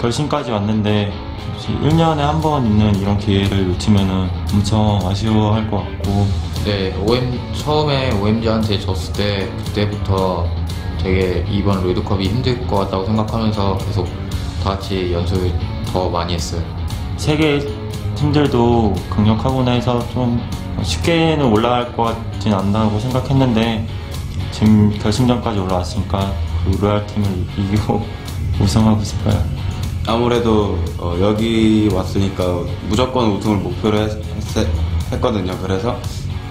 결승까지 왔는데 1년에 한 번 있는 이런 기회를 놓치면은 엄청 아쉬워할 것 같고. 네, 처음에 OMG한테 졌을 때 그때부터 되게 이번 롤드컵이 힘들 것 같다고 생각하면서 계속 다 같이 연습을 더 많이 했어요. 세계 팀들도 강력하구나 해서 좀 쉽게는 올라갈 것 같진 않다고 생각했는데 지금 결승전까지 올라왔으니까 그 로얄 팀을 이기고 우승하고 싶어요. 아무래도 여기 왔으니까 무조건 우승을 목표로 했거든요. 그래서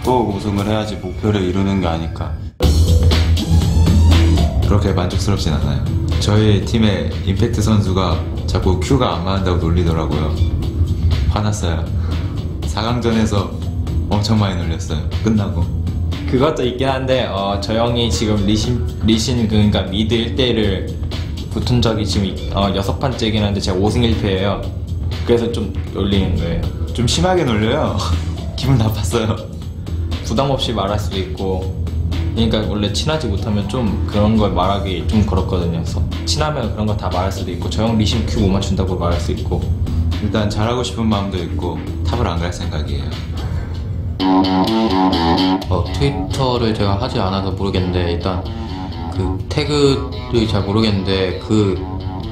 꼭 우승을 해야지 목표를 이루는 게 아닐까. 그렇게 만족스럽진 않아요. 저희 팀의 임팩트 선수가 자꾸 큐가 안 맞는다고 놀리더라고요. 화났어요. 4강전에서 엄청 많이 놀렸어요. 끝나고. 그것도 있긴 한데 저 형이 지금 리신 그러니까 미드 1대1을 붙은 적이 지금 6판째긴 한데 제가 5승 1패예요. 그래서 좀 놀리는 거예요. 좀 심하게 놀려요. 기분 나빴어요. 부담 없이 말할 수도 있고, 그러니까 원래 친하지 못하면 좀 그런 걸 말하기 좀 그렇거든요. 그래서 친하면 그런 거 다 말할 수도 있고, 저 형 리신 큐 못 맞춘다고 말할 수 있고. 일단 잘하고 싶은 마음도 있고 탑을 안 갈 생각이에요. 트위터를 제가 하지 않아서 모르겠는데 일단 그 태그를 잘 모르겠는데 그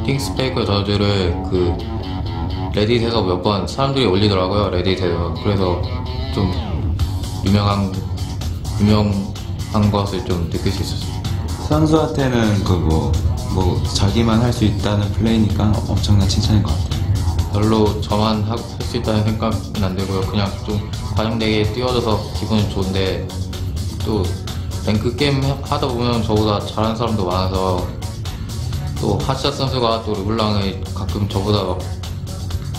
띵스페이커 저주를 그 레딧에서 몇 번 사람들이 올리더라고요. 레딧에서. 그래서 좀 유명한 것을 좀 느낄 수 있었어요. 선수한테는 뭐 자기만 할 수 있다는 플레이니까 엄청난 칭찬인 것 같아요. 별로 저만 할 수 있다는 생각은 안 들고요. 그냥 좀 과정되게 뛰어져서 기분이 좋은데 또 랭크 게임 하다 보면 저보다 잘하는 사람도 많아서 또 핫샷 선수가 또 르블랑을 가끔 저보다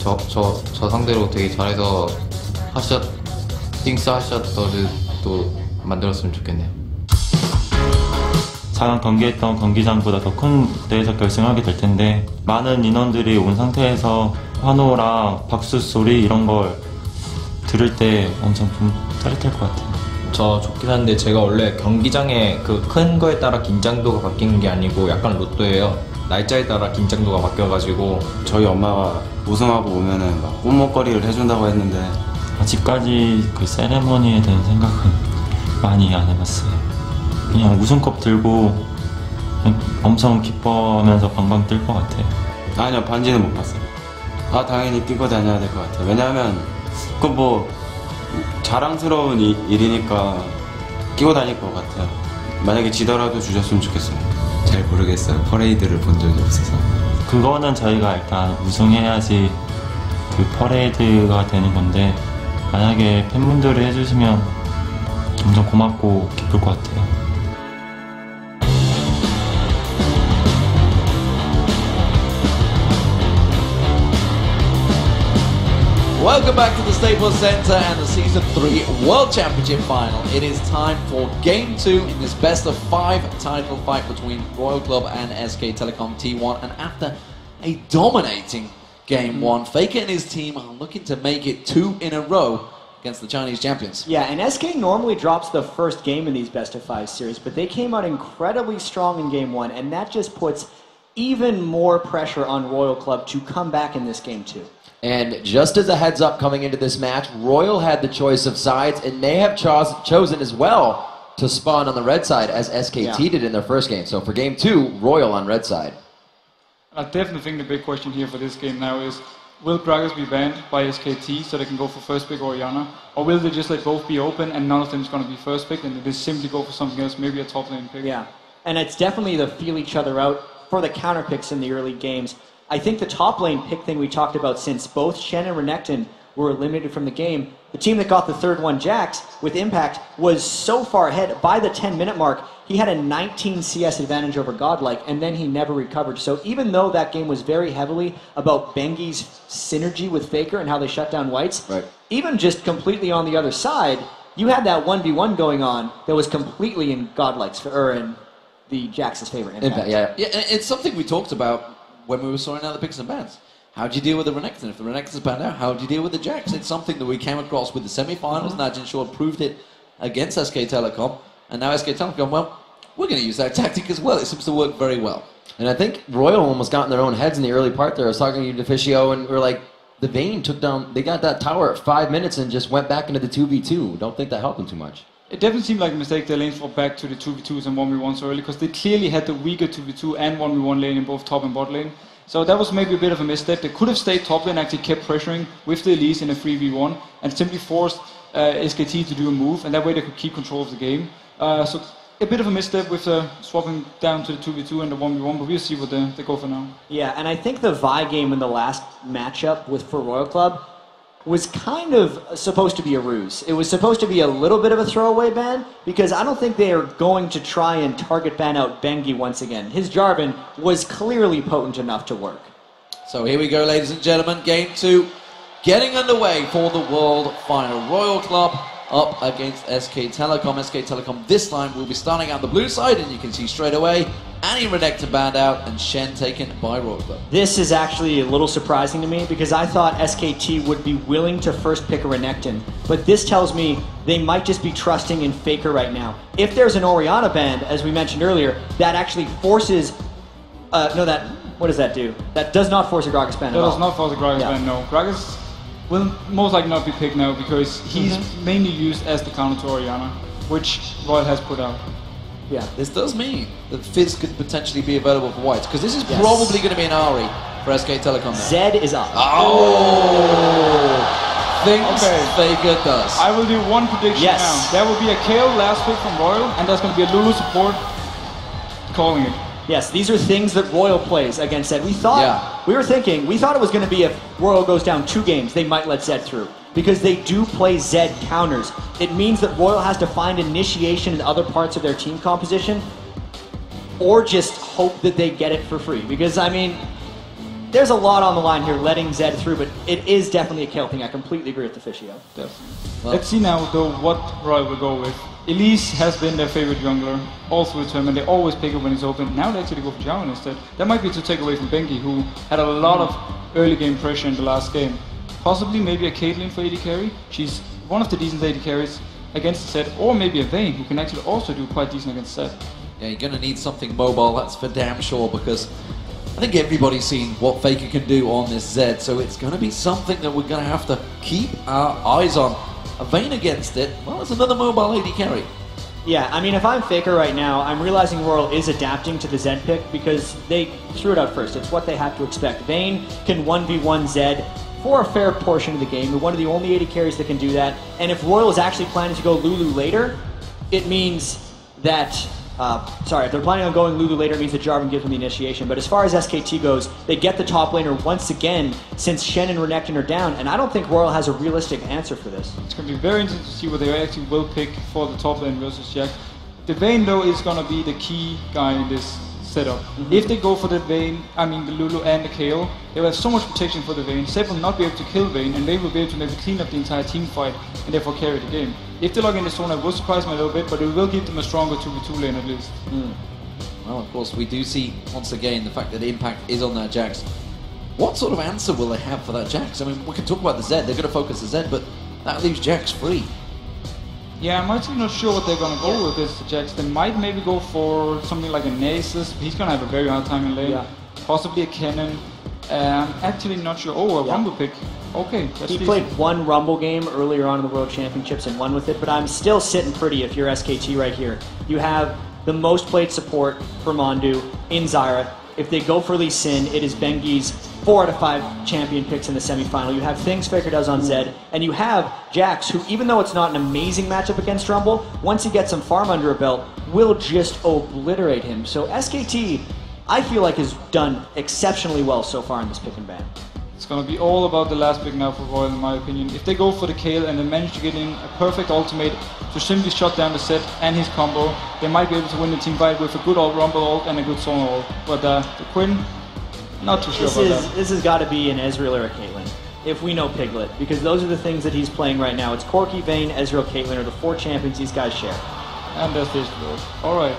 저 상대로 되게 잘해서 핫샷 띵스 핫샷 또 만들었으면 좋겠네요. 4강 경기했던 경기장보다 더 큰 무대에서 결승하게 될 텐데 많은 인원들이 온 상태에서 환호랑 박수 소리 이런 걸 들을 때 엄청 좀 짜릿할 것 같아요. 저 좋긴 한데 제가 원래 경기장에 그 큰 거에 따라 긴장도가 바뀌는 게 아니고 약간 로또예요. 날짜에 따라 긴장도가 바뀌어가지고. 저희 엄마가 우승하고 오면은 막 꽃목걸이를 해준다고 했는데 아직까지 그 세레머니에 대한 생각은 많이 안 해봤어요. 그냥 우승컵 들고 그냥 엄청 기뻐하면서 방방 뜰 것 같아요. 아니요, 반지는 못 봤어요. 당연히 끼고 다녀야 될 것 같아요. 왜냐하면 그 뭐 자랑스러운 일이니까 끼고 다닐 것 같아요. 만약에 지더라도 주셨으면 좋겠어요. 잘 모르겠어요. 퍼레이드를 본 적이 없어서. 그거는 저희가 일단 우승해야지 그 퍼레이드가 되는 건데 만약에 팬분들이 해주시면 엄청 고맙고 기쁠 것 같아요. Welcome back to the Staples Center and the Season 3 World Championship Final. It is time for Game 2 in this best-of-5 title fight between Royal Club and SK Telecom T1. And after a dominating Game 1, Faker and his team are looking to make it 2 in a row against the Chinese champions. Yeah, and SK normally drops the first game in these best-of-5 series, but they came out incredibly strong in Game 1, and that just puts even more pressure on Royal Club to come back in this Game 2. And just as a heads up coming into this match, Royal had the choice of sides and may have chosen as well to spawn on the red side as SKT did in their first game. So for Game 2, Royal on red side. I definitely think the big question here for this game now is, will Braggers be banned by SKT so they can go for first pick Orianna? Or will they just let both be open and none of them is going to be first pick and they simply go for something else, maybe a top lane pick? Yeah, and it's definitely the feel each other out for the counter picks in the early games. I think the top lane pick thing we talked about, since both Shen and Renekton were eliminated from the game, the team that got the third one, Jax, with Impact, was so far ahead. By the 10-minute mark, he had a 19 CS advantage over Godlike, and then he never recovered. So even though that game was very heavily about Bengi's synergy with Faker and how they shut down Whites, even just completely on the other side, you had that 1v1 going on that was completely in Godlike's, or in the Jax's favor. Impact. Yeah, it's something we talked about when we were sorting out the picks and bans. How do you deal with the Renekton? If the Renekton's banned out, how do you deal with the Jax? It's something that we came across with the semi-finals. Najin Short proved it against SK Telecom. And now SK Telecom, well, we're going to use that tactic as well. It seems to work very well. And I think Royal almost got in their own heads in the early part there. I was talking to you, Deficio, and we were like, the Vayne took down, they got that tower at 5 minutes and just went back into the 2v2. Don't think that helped them too much. It definitely seemed like a mistake their lanes fought back to the 2v2s and 1v1s early, because they clearly had the weaker 2v2 and 1v1 lane in both top and bot lane. So that was maybe a bit of a misstep. They could have stayed top lane, actually kept pressuring with the Elise in a 3v1 and simply forced SKT to do a move, and that way they could keep control of the game. So a bit of a misstep with swapping down to the 2v2 and the 1v1, but we'll see what they go for now. Yeah, and I think the Vi game in the last matchup for Royal Club was kind of supposed to be a ruse. It was supposed to be a little bit of a throwaway ban, because I don't think they are going to try and target ban out Bengi once again. His Jarvan was clearly potent enough to work. So here we go, ladies and gentlemen, game 2 getting underway for the World Final. Royal Club up against SK Telecom. SK Telecom this time will be starting out the blue side, and you can see straight away Annie Renekton banned out and Shen taken by Royal Club. This is actually a little surprising to me, because I thought SKT would be willing to first pick a Renekton, but this tells me they might just be trusting in Faker right now. If there's an Orianna ban, as we mentioned earlier, that actually forces what does that do? That does not force a Gragas ban at all. That does not force a Gragas ban, no. Gragas will most likely not be picked now, because he's mainly used as the counter to Orianna, which Royal has put out. Yeah. This does mean that Fizz could potentially be available for whites, because this is probably going to be an Ahri for SK Telecom now. Zed is up. Oh! Things Faker does. I will do one prediction now. There will be a KO last pick from Royal, and there's going to be a Lulu support calling it. Yes, these are things that Royal plays against Zed. We thought it was going to be if Royal goes down 2 games, they might let Zed through, because they do play Zed counters. It means that Royal has to find initiation in other parts of their team composition, or just hope that they get it for free. Because, I mean, there's a lot on the line here letting Zed through, but it is definitely a kill thing. I completely agree with Deficio. Definitely. Let's see now, though, what Royal will go with. Elise has been their favorite jungler all through the tournament. They always pick it when it's open. Now they actually go for Jarvan instead. That might be to take away from Bengi, who had a lot of early game pressure in the last game. Possibly maybe a Caitlyn for AD carry. She's one of the decent AD carries against the set, or maybe a Vayne, who can actually also do quite decent against the set. Yeah, you're going to need something mobile, that's for damn sure, because I think everybody's seen what Faker can do on this Zed, so it's going to be something that we're going to have to keep our eyes on. A Vayne against it, well, it's another mobile AD carry. Yeah, I mean, if I'm Faker right now, I'm realizing Royal is adapting to the Zed pick, because they threw it out first. It's what they have to expect. Vayne can 1v1 Zed for a fair portion of the game. They're one of the only AD carries that can do that. And if Royal is actually planning to go Lulu later, it means that... if they're planning on going Lulu later, it means that Jarvan gives them the initiation. But as far as SKT goes, they get the top laner once again, since Shen and Renekton are down, and I don't think Royal has a realistic answer for this. It's going to be very interesting to see what they actually will pick for the top lane versus Jack. The Vayne, though, is going to be the key guy in this setup. If they go for the Vayne, the Lulu and the KO, they will have so much protection for the Vayne. Zed will not be able to kill Vayne, and they will be able to maybe clean up the entire team fight and therefore carry the game. If they log in the zone, it will surprise me a little bit, but it will give them a stronger 2v2 lane at least. Well, of course, we do see, once again, the fact that the impact is on that Jax. What sort of answer will they have for that Jax? I mean, we can talk about the Zed, they're going to focus the Zed, but that leaves Jax free. Yeah, I'm actually not sure what they're going to go with this Jax. They might maybe go for something like a Nasus. He's going to have a very hard time in lane. Possibly a Cannon. I'm actually not sure. Oh, a Rumble pick. Okay. He played one Rumble game earlier on in the World Championships and won with it, but I'm still sitting pretty if you're SKT right here. You have the most played support for Mondu in Zyra. If they go for Lee Sin, it is Bengi's 4 out of 5 champion picks in the semifinal. You have things Faker does on Zed, and you have Jax, who, even though it's not an amazing matchup against Rumble, once he gets some farm under a belt, will just obliterate him. So SKT, I feel like, has done exceptionally well so far in this pick and ban. It's going to be all about the last pick now for Royal, in my opinion. If they go for the Kale and they manage to get in a perfect ultimate to simply shut down the Zed and his combo, they might be able to win the team fight with a good old Rumble ult and a good Song ult. But the Quinn, not too sure about that. This has got to be an Ezreal or a Caitlyn, if we know Piglet, because those are the things that he's playing right now. It's Corki, Vayne, Ezreal, Caitlyn are the 4 champions these guys share. And that's his road. Alright,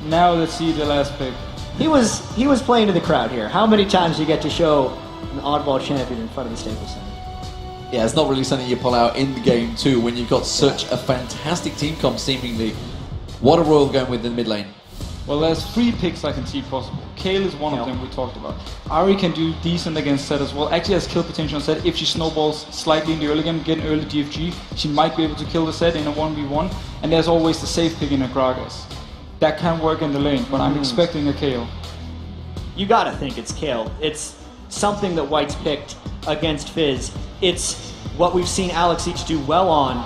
now let's see the last pick. He was playing to the crowd here. How many times do you get to show an oddball champion in front of the Staples Center? Yeah, it's not really something you pull out in game 2 when you've got such a fantastic team comp, seemingly. What a Royal going with in the mid lane. Well, there's 3 picks I can see possible. Kale is one of them we talked about. Ari can do decent against Zed as well. Actually has kill potential on Zed. If she snowballs slightly in the early game, get an early DFG, she might be able to kill the Zed in a 1v1. And there's always the safe pick in a Gragas. That can work in the lane, but I'm expecting a Kale. You gotta think it's Kale. It's something that White's picked against Fizz. It's what we've seen Alex each do well on.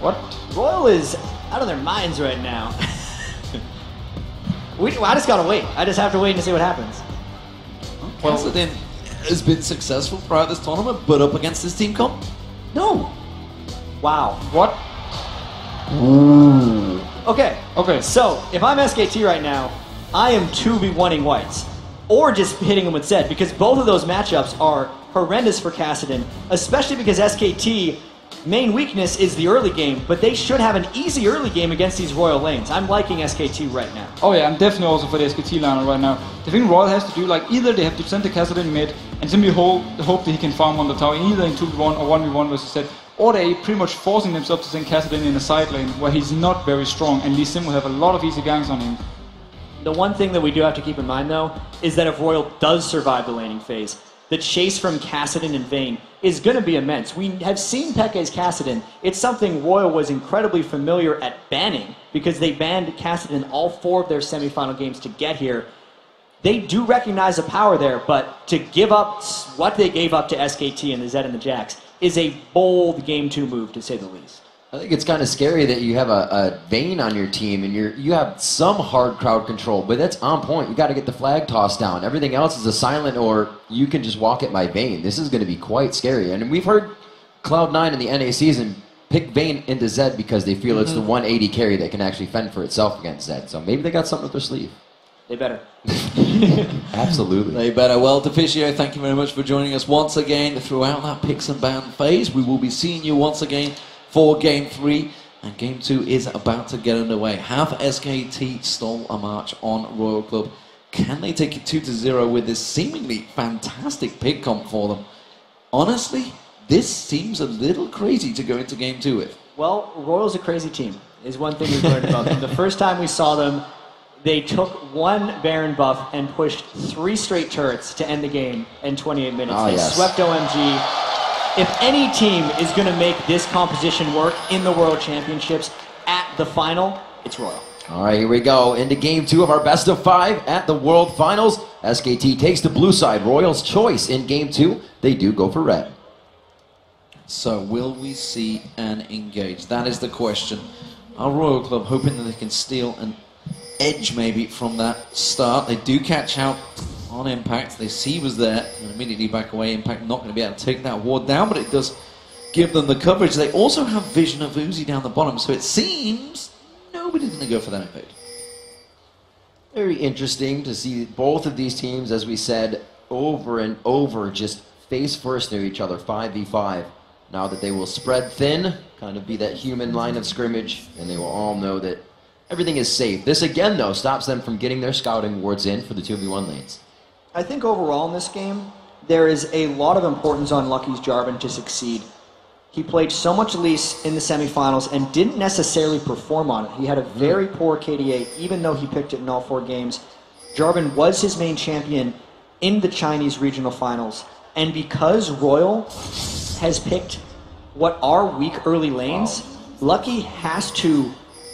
What? Royal is out of their minds right now. I just gotta wait. I just have to wait and see what happens. Well, Kassadin has been successful throughout this tournament, but up against this team comp? No. Wow. What? Ooh. Okay. Okay. So, if I'm SKT right now, I am 2v1ing Whites. Or just hitting him with Zed, because both of those matchups are horrendous for Kassadin, especially because SKT main weakness is the early game, but they should have an easy early game against these Royal lanes. I'm liking SKT right now. Oh yeah, I'm definitely also for the SKT liner right now. The thing Royal has to do, like, either they have to send the Kassadin mid and simply hope that he can farm on the tower, either in 2v1 or 1v1 versus Zed, or they pretty much forcing themselves to send Kassadin in a side lane where he's not very strong, and Lee Sin will have a lot of easy ganks on him. The one thing that we do have to keep in mind, though, is that if Royal does survive the laning phase, the chase from Kassadin and Vayne is going to be immense. We have seen Peke's Kassadin. It's something Royal was incredibly familiar at banning, because they banned Kassadin all 4 of their semifinal games to get here. They do recognize the power there, but to give up what they gave up to SKT and the Zed and the Jax is a bold Game 2 move, to say the least. I think it's kind of scary that you have a Vayne on your team and you have some hard crowd control, but that's on point. You got to get the flag tossed down. Everything else is a silent, or you can just walk it by Vayne. This is going to be quite scary. And we've heard Cloud9 in the NA season pick Vayne into Zed because they feel it's the 180 carry that can actually fend for itself against Zed. So maybe they got something up their sleeve. They better. Absolutely. They better. Well, Deficio, thank you very much for joining us once again throughout that picks and ban phase. We will be seeing you once again for Game 3, and Game 2 is about to get underway. Have SKT stole a march on Royal Club? Can they take it 2-0 with this seemingly fantastic pick comp for them? Honestly, this seems a little crazy to go into Game 2 with. Well, Royal's a crazy team, is one thing we've learned about them. The first time we saw them, they took 1 Baron buff and pushed 3 straight turrets to end the game in 28 minutes. Oh, they yes. swept OMG. If any team is going to make this composition work in the World Championships at the final, it's Royal. All right, here we go. Into Game 2 of our best of 5 at the World Finals. SKT takes the blue side. Royal's choice in Game 2. They do go for red. So, will we see an engage? That is the question. Our Royal Club hoping that they can steal an edge maybe from that start. They do catch out on Impact. They see he was there and immediately back away. Impact not going to be able to take that ward down, but it does give them the coverage. They also have vision of Uzi down the bottom, so it seems nobody's going to go for that invade. Very interesting to see both of these teams, as we said, over and over, just face first near each other, 5v5. Now that they will spread thin, kind of be that human line of scrimmage, and they will all know that everything is safe. This again, though, stops them from getting their scouting wards in for the 2v1 lanes. I think overall in this game, there is a lot of importance on Lucky's Jarvan to succeed. He played so much Elise in the semifinals and didn't necessarily perform on it. He had a very poor KDA, even though he picked it in all 4 games. Jarvan was his main champion in the Chinese regional finals, and because Royal has picked what are weak early lanes, Lucky has to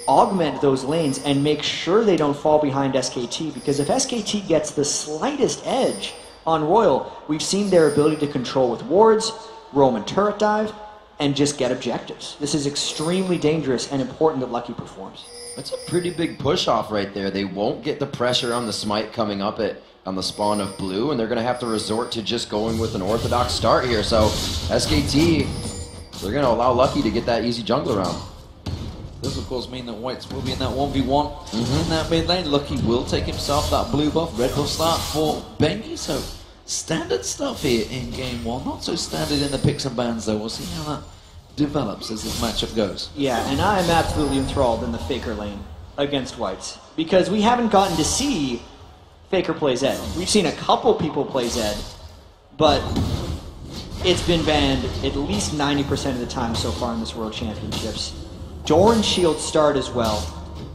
augment those lanes and make sure they don't fall behind SKT, because if SKT gets the slightest edge on Royal, we've seen their ability to control with wards, roam and turret dive, and just get objectives. This is extremely dangerous and important that Lucky performs. That's a pretty big push-off right there. They won't get the pressure on the smite coming up on the spawn of blue, and they're going to have to resort to just going with an orthodox start here. So SKT, they're going to allow Lucky to get that easy jungle round. This, of course, mean that Whites will be in that 1v1 in that mid lane. Lucky will take himself that blue buff, red buff start for Bengi. So, standard stuff here in Game 1. Not so standard in the picks and bans, though. We'll see how that develops as this matchup goes. Yeah, and I am absolutely enthralled in the Faker lane against Whites, because we haven't gotten to see Faker play Zed. We've seen a couple people play Zed, but it's been banned at least 90% of the time so far in this World Championships. Doran shield start as well.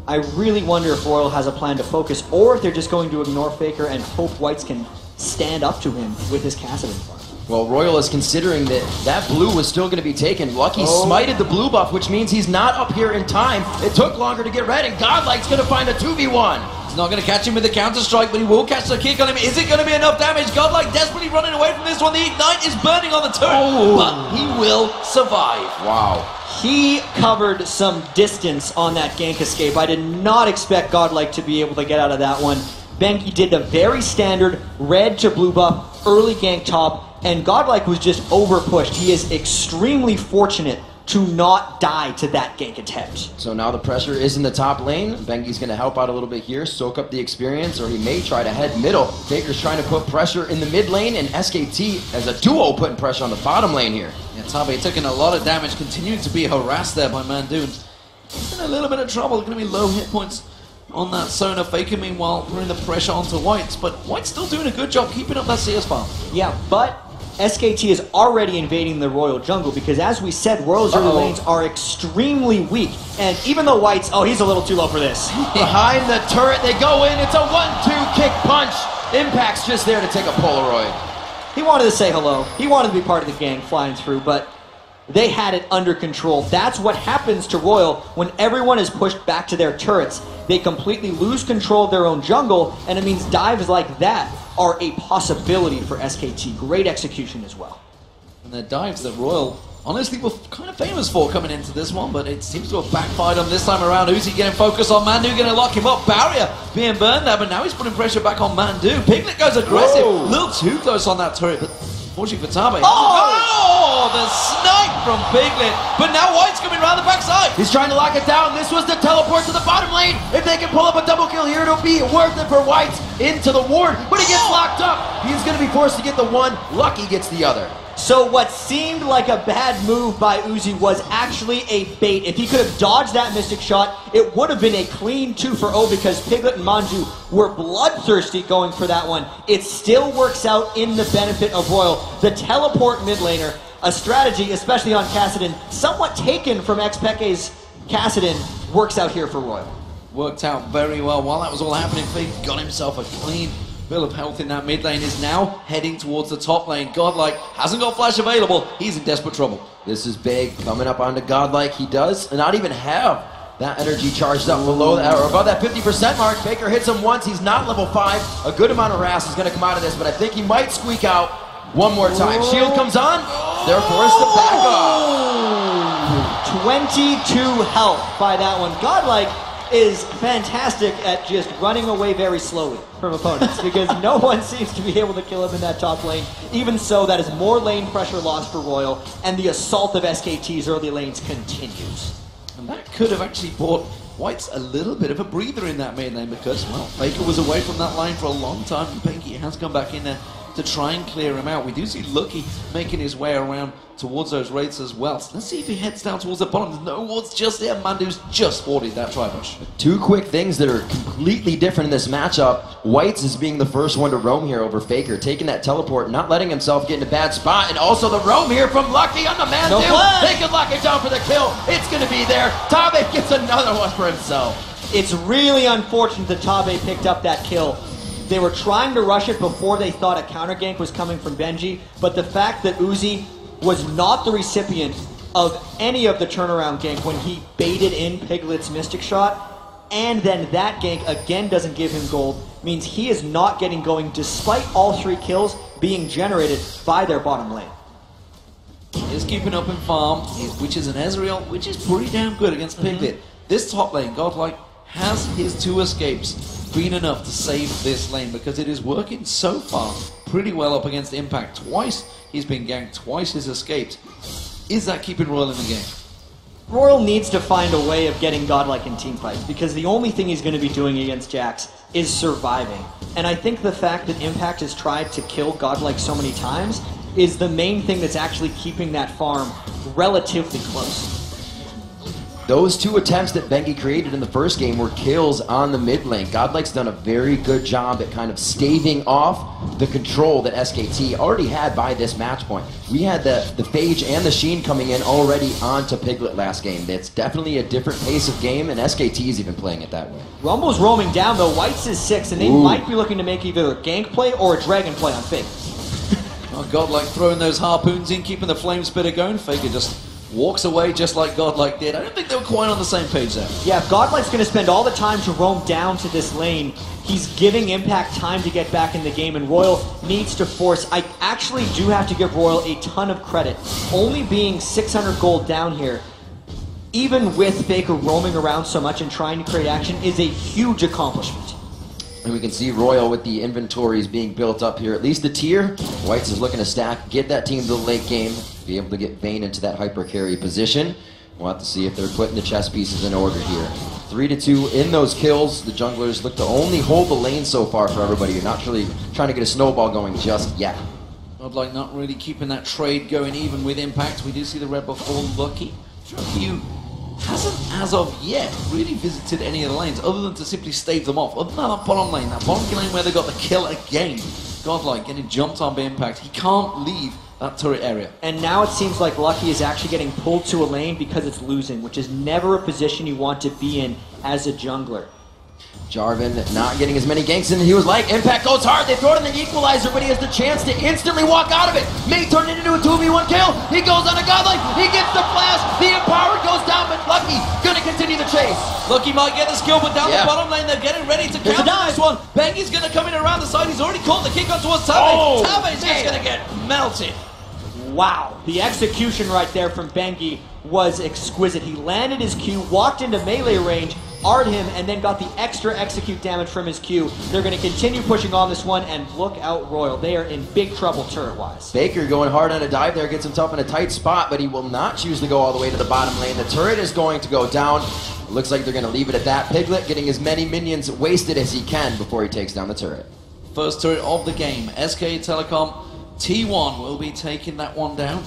I really wonder if Royal has a plan to focus, or if they're just going to ignore Faker and hope Whites can stand up to him with his Kassadin farm. Well, Royal is considering that that blue was still going to be taken. Lucky smited the blue buff, which means he's not up here in time. It took longer to get red, and Godlike's going to find a 2v1. He's not going to catch him with the counter-strike, but he will catch the kick on him. Is it going to be enough damage? Godlike desperately running away from this one. The Ignite is burning on the turret, but he will survive. Wow. He covered some distance on that gank escape. I did not expect Godlike to be able to get out of that one. Benki did a very standard red to blue buff, early gank top, and Godlike was just over-pushed. He is extremely fortunate to not die to that gank attempt. So now the pressure is in the top lane. Benki's going to help out a little bit here, soak up the experience, or he may try to head middle. Faker's trying to put pressure in the mid lane, and SKT as a duo putting pressure on the bottom lane here. Yeah, Tabe taking a lot of damage, continuing to be harassed there by Mandu. He's in a little bit of trouble. Going to be low hit points on that Sona. Faker, meanwhile, putting the pressure onto Whites, but White's still doing a good job keeping up that CS farm. Yeah, but SKT is already invading the Royal jungle because, as we said, Royal's early lanes are extremely weak. And even though White's, he's a little too low for this. Behind the turret, they go in. It's a 1-2 kick punch. Impact's just there to take a Polaroid. He wanted to say hello. He wanted to be part of the gang flying through, but they had it under control. That's what happens to Royal when everyone is pushed back to their turrets. They completely lose control of their own jungle, and it means dives like that are a possibility for SKT. Great execution as well. And the dives that Royal honestly were kind of famous for coming into this one, but it seems to have backfired on this time around. Uzi getting focused on Mandu, going to lock him up. Barrier being burned there, but now he's putting pressure back on Mandu. Piglet goes aggressive. A little too close on that turret, but fortunately for Tabe. Oh, the snipe from Piglet. But now White's coming around the backside. He's trying to lock it down. This was the teleport to the bottom lane. If they can pull up a double kill here, it'll be worth it for White into the ward. But he gets locked up. He's going to be forced to get the one. Lucky gets the other. So what seemed like a bad move by Uzi was actually a bait. If he could have dodged that Mystic Shot, it would have been a clean 2 for O because Piglet and Manju were bloodthirsty going for that one. It still works out in the benefit of Royal. The teleport mid laner, a strategy, especially on Kassadin, somewhat taken from XPeke's Kassadin, works out here for Royal. Worked out very well. While that was all happening, Fake got himself a clean bill of health in that mid lane, is now heading towards the top lane. Godlike hasn't got flash available. He's in desperate trouble. This is big. Coming up onto Godlike. He does not even have that energy charged up below that, or above that 50% mark. Faker hits him once. He's not level 5. A good amount of Ras is going to come out of this, but I think he might squeak out one more time. Shield comes on. They're forced to back off. 22 health by that one. Godlike is fantastic at just running away very slowly from opponents because no one seems to be able to kill him in that top lane. Even so, that is more lane pressure lost for Royal, and the assault of SKT's early lanes continues. And that could have actually bought White's a little bit of a breather in that main lane because, well, Faker was away from that line for a long time, and Pinky has come back in there to try and clear him out. We do see Lucky making his way around towards those raids as well. So let's see if he heads down towards the bottom. There's no wards just there. Mandu's just 40 that tri-bush. 2 quick things that are completely different in this matchup. Whites is being the first one to roam here over Faker, taking that teleport, not letting himself get in a bad spot, and also the roam here from Lucky on the Mandu. They can lock it down for the kill. It's going to be there. Tabe gets another one for himself. It's really unfortunate that Tabe picked up that kill. They were trying to rush it before they thought a counter gank was coming from Benji, but the fact that Uzi was not the recipient of any of the turnaround gank when he baited in Piglet's Mystic Shot, and then that gank again doesn't give him gold, means he is not getting going despite all 3 kills being generated by their bottom lane. He's keeping up in farm, which is an Ezreal, which is pretty damn good against Piglet. This top lane, Godlike, has his 2 escapes been enough to save this lane because it is working so far pretty well up against Impact. Twice he's been ganked, twice he's escaped. Is that keeping Royal in the game? Royal needs to find a way of getting Godlike in team fights because the only thing he's going to be doing against Jax is surviving. And I think the fact that Impact has tried to kill Godlike so many times is the main thing that's actually keeping that farm relatively close. Those two attempts that Bengi created in the first game were kills on the mid lane. Godlike's done a very good job at kind of staving off the control that SKT already had by this match point. We had the Phage and the Sheen coming in already onto Piglet last game. It's definitely a different pace of game, and SKT is even playing it that way. Rumble's roaming down though, White's is 6, and they might be looking to make either a gank play or a dragon play on Faker. Oh, Godlike throwing those harpoons in, keeping the flame spitter going. Faker just walks away just like Godlike did. I don't think they were quite on the same page there. Yeah, if Godlike's going to spend all the time to roam down to this lane, he's giving Impact time to get back in the game, and Royal needs to force. I actually do have to give Royal a ton of credit. Only being 600 gold down here, even with Faker roaming around so much and trying to create action, is a huge accomplishment. And we can see Royal with the inventories being built up here. At least the tier. Whites is looking to stack, get that team to the late game, be able to get Vayne into that hyper carry position. We'll have to see if they're putting the chess pieces in order here. 3-2 in those kills. The junglers look to only hold the lane so far for everybody. You're not really trying to get a snowball going just yet. Godlike not really keeping that trade going even with Impact. We do see the red buff for Lucky. Lucky hasn't, as of yet, really visited any of the lanes other than to simply stave them off. Other than that bottom lane where they got the kill again. Godlike getting jumped on by Impact. He can't leave that turret area. And now it seems like Lucky is actually getting pulled to a lane because it's losing, which is never a position you want to be in as a jungler. Jarvan not getting as many ganks in as he was like. Impact goes hard, they throw it in the equalizer, but he has the chance to instantly walk out of it. May turn it into a 2v1 kill. He goes on a Godlike, he gets the flash, the Empower goes down, but Lucky gonna continue the chase. Lucky might get the skill, but down the bottom lane, they're getting ready to counter this one. Bengi's gonna come in around the side, he's already caught the kick on towards Tabe. Tabe's just gonna get melted. Wow, the execution right there from Bengi was exquisite. He landed his Q, walked into melee range, R'd him, and then got the extra execute damage from his Q. They're going to continue pushing on this one, and look out Royal. They are in big trouble turret-wise. Baker going hard on a dive there, gets himself in a tight spot, but he will not choose to go all the way to the bottom lane. The turret is going to go down. It looks like they're going to leave it at that. Piglet getting as many minions wasted as he can before he takes down the turret. First turret of the game. SK Telecom T1 will be taking that one down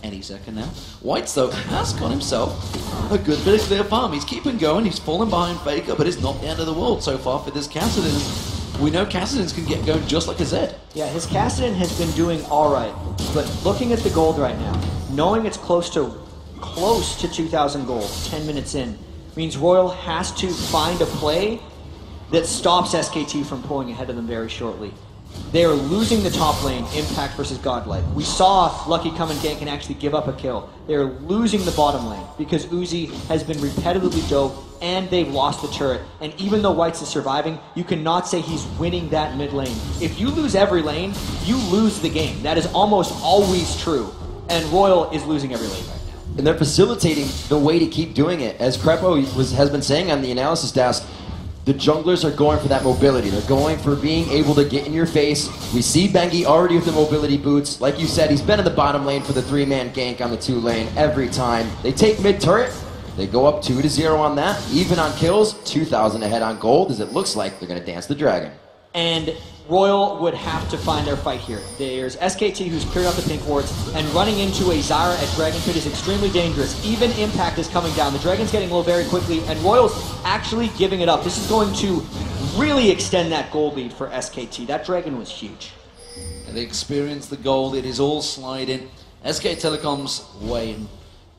any second now. Whites, though, has got himself a good bit of clear farm. He's keeping going, he's falling behind Faker, but it's not the end of the world so far for this Kassadin. We know Kassadins can get going just like a Zed. Yeah, his Kassadin has been doing alright, but looking at the gold right now, knowing it's close to 2,000 gold, 10 minutes in, means Royal has to find a play that stops SKT from pulling ahead of them very shortly. They are losing the top lane, Impact versus Godlike. We saw Lucky come and gank and actually give up a kill. They are losing the bottom lane because Uzi has been repetitively dove and they've lost the turret. And even though Whites is surviving, you cannot say he's winning that mid lane. If you lose every lane, you lose the game. That is almost always true. And Royal is losing every lane right now. And they're facilitating the way to keep doing it. As Crepo has been saying on the analysis desk, the junglers are going for that mobility. They're going for being able to get in your face. We see Bengi already with the mobility boots. Like you said, he's been in the bottom lane for the 3-man gank on the 2 lane every time. They take mid turret. They go up 2-0 on that. Even on kills, 2,000 ahead on gold, as it looks like they're going to dance the dragon. And Royal would have to find their fight here. There's SKT who's cleared out the pink wards, and running into a Zyra at Dragon Pit is extremely dangerous. Even Impact is coming down. The Dragon's getting low very quickly, and Royal's actually giving it up. This is going to really extend that gold lead for SKT. That Dragon was huge. And they experience the gold. It is all sliding SK Telecom's way. And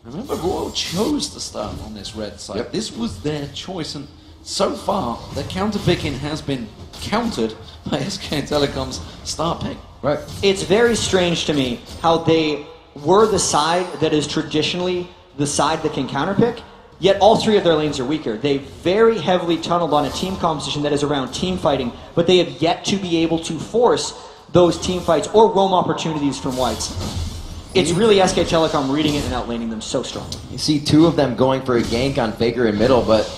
remember, Royal chose to start on this red side. Yep. This was their choice, and so far, the counter-picking has been countered by SK Telecom's star pick. Right. It's very strange to me how they were the side that is traditionally the side that can counterpick, yet all 3 of their lanes are weaker. They very heavily tunneled on a team composition that is around team fighting, but they have yet to be able to force those team fights or roam opportunities from Whites. It's really SK Telecom reading it and outlaning them so strong. You see 2 of them going for a gank on Faker in middle, but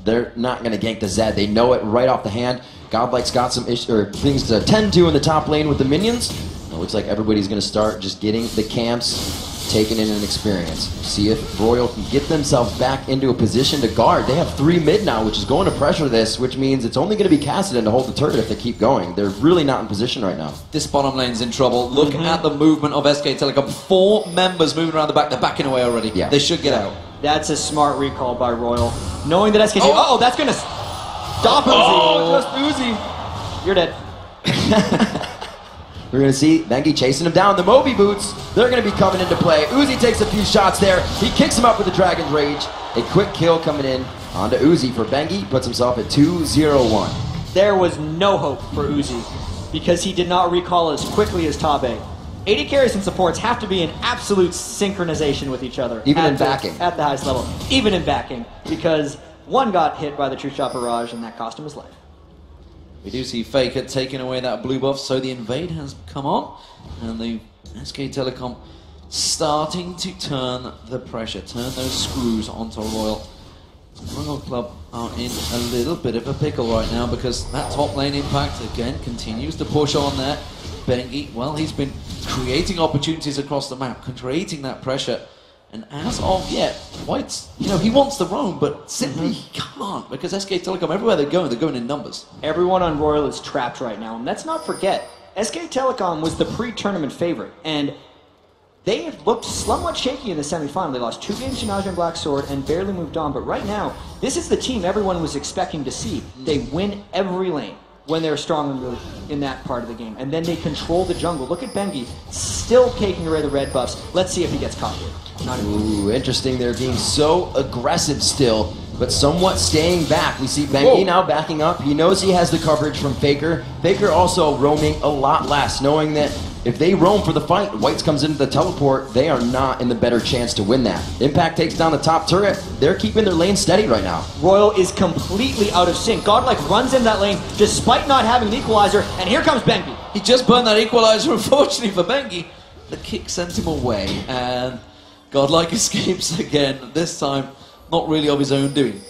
they're not going to gank the Zed. They know it right off the hand. Godlike's got some things to tend to in the top lane with the minions. It looks like everybody's going to start just getting the camps, taking in an experience. See if Royal can get themselves back into a position to guard. They have 3 mid now, which is going to pressure this, which means it's only going to be Kassadin to hold the turret if they keep going. They're really not in position right now. This bottom lane's in trouble. Look at the movement of SK Telecom. 4 members moving around the back. They're backing away already. Yeah. They should get out. That's a smart recall by Royal. Knowing that SKT... Oh, that's going to stop Uzi. Oh, just Uzi. You're dead. We're going to see Bengi chasing him down. The Moby boots, they're going to be coming into play. Uzi takes a few shots there. He kicks him up with the Dragon's Rage. A quick kill coming in onto Uzi for Bengi. Puts himself at 2-0-1. There was no hope for Uzi because he did not recall as quickly as Tabe. AD carries and supports have to be in absolute synchronization with each other. Even in backing. At the highest level. Even in backing. Because one got hit by the True Shot Barrage and that cost him his life. We do see Faker taking away that blue buff, so the invade has come on, and the SK Telecom starting to turn the pressure, turn those screws onto Royal. Royal Club are in a little bit of a pickle right now because that top lane impact again continues to push on there. Bengi, well, he's been creating opportunities across the map, creating that pressure. And as of yet, White's, he wants to roam, but simply he can't because SK Telecom, everywhere they're going in numbers. Everyone on Royal is trapped right now. And let's not forget, SK Telecom was the pre-tournament favorite. And they looked somewhat shaky in the semifinal. They lost 2 games to Najee Black Sword and barely moved on. But right now, this is the team everyone was expecting to see. They win every lane when they're strong in that part of the game. And then they control the jungle. Look at Bengi, still taking away the red buffs. Let's see if he gets caught here. Ooh, interesting. They're being so aggressive still, but somewhat staying back. We see Bengi now backing up. He knows he has the coverage from Faker. Faker also roaming a lot less, knowing that if they roam for the fight, Whites comes into the teleport, they are not in the better chance to win that. Impact takes down the top turret. They're keeping their lane steady right now. Royal is completely out of sync. Godlike runs in that lane despite not having an equalizer, and here comes Bengi. He just burned that equalizer, unfortunately for Bengi. The kick sent him away, and Godlike escapes again, this time not really of his own doing.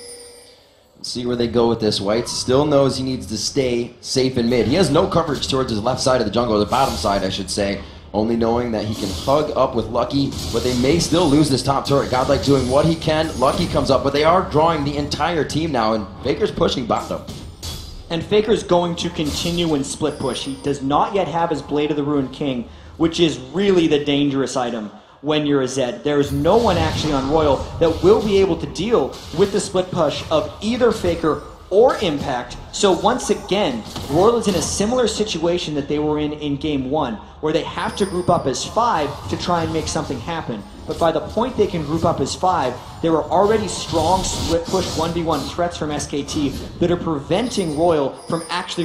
See where they go with this. White still knows he needs to stay safe in mid. He has no coverage towards his left side of the jungle, or the bottom side I should say, only knowing that he can hug up with Lucky, but they may still lose this top turret. Godlike doing what he can. Lucky comes up, but they are drawing the entire team now, and Faker's pushing bottom. And Faker's going to continue in split push. He does not yet have his Blade of the Ruined King, which is really the dangerous item when you're a Zed. There is no one actually on Royal that will be able to deal with the split push of either Faker or Impact. So once again, Royal is in a similar situation that they were in Game 1, where they have to group up as 5 to try and make something happen. But by the point they can group up as 5, there are already strong split push 1v1 threats from SKT that are preventing Royal from actually